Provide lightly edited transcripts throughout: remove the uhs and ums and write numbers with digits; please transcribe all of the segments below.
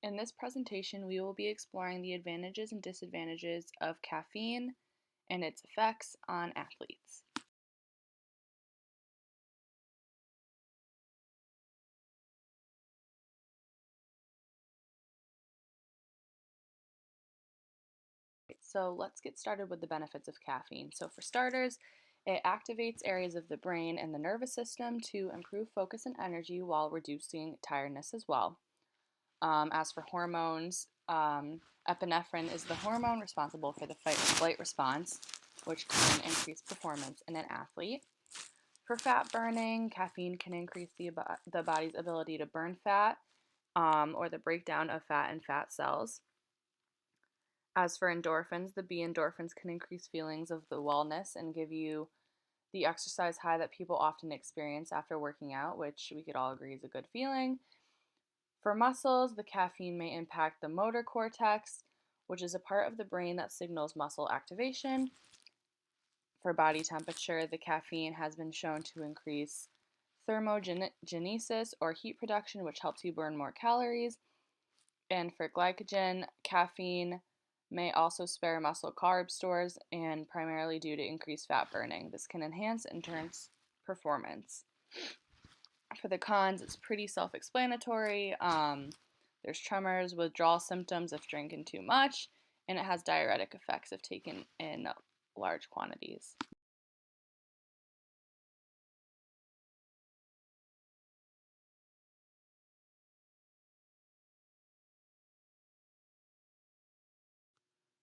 In this presentation, we will be exploring the advantages and disadvantages of caffeine and its effects on athletes. So let's get started with the benefits of caffeine. So for starters, it activates areas of the brain and the nervous system to improve focus and energy while reducing tiredness as well. As for hormones, epinephrine is the hormone responsible for the fight or flight response, which can increase performance in an athlete. For fat burning, caffeine can increase the body's ability to burn fat or the breakdown of fat in fat cells. As for endorphins, the B endorphins can increase feelings of the wellness and give you the exercise high that people often experience after working out, which we could all agree is a good feeling. For muscles, the caffeine may impact the motor cortex, which is a part of the brain that signals muscle activation. For body temperature, the caffeine has been shown to increase thermogenesis or heat production, which helps you burn more calories. And for glycogen, caffeine may also spare muscle carb stores and primarily due to increased fat burning. This can enhance endurance performance. For the cons, it's pretty self explanatory. There's tremors, withdrawal symptoms if drinking too much, and it has diuretic effects if taken in large quantities.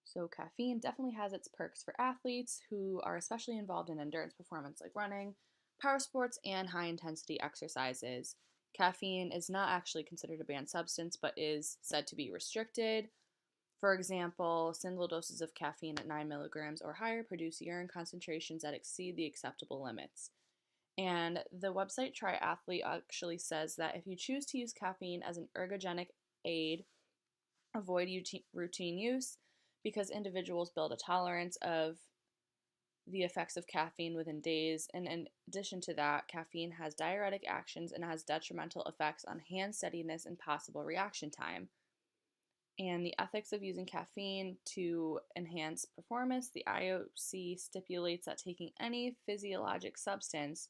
So, caffeine definitely has its perks for athletes who are especially involved in endurance performance like running, power sports, and high intensity exercises. Caffeine is not actually considered a banned substance but is said to be restricted. For example, single doses of caffeine at 9 milligrams or higher produce urine concentrations that exceed the acceptable limits. And the website Triathlete actually says that if you choose to use caffeine as an ergogenic aid, avoid routine use because individuals build a tolerance of the effects of caffeine within days. And in addition to that, caffeine has diuretic actions and has detrimental effects on hand steadiness and possible reaction time. And the ethics of using caffeine to enhance performance, the IOC stipulates that taking any physiologic substance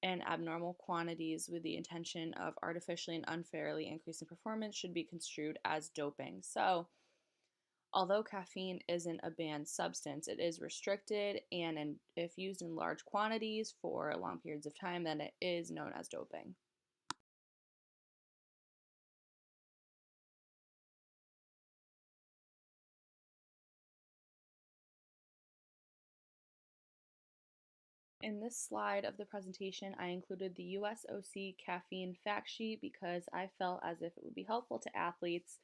in abnormal quantities with the intention of artificially and unfairly increasing performance should be construed as doping. So, although caffeine isn't a banned substance, it is restricted, and if used in large quantities for long periods of time, then it is known as doping. In this slide of the presentation, I included the USOC caffeine fact sheet because I felt as if it would be helpful to athletes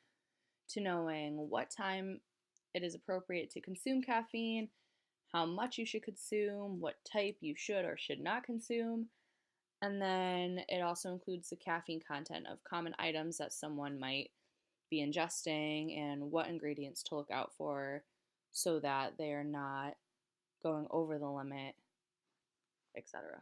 to knowing what time it is appropriate to consume caffeine, how much you should consume, what type you should or should not consume, and then it also includes the caffeine content of common items that someone might be ingesting and what ingredients to look out for so that they are not going over the limit, etc.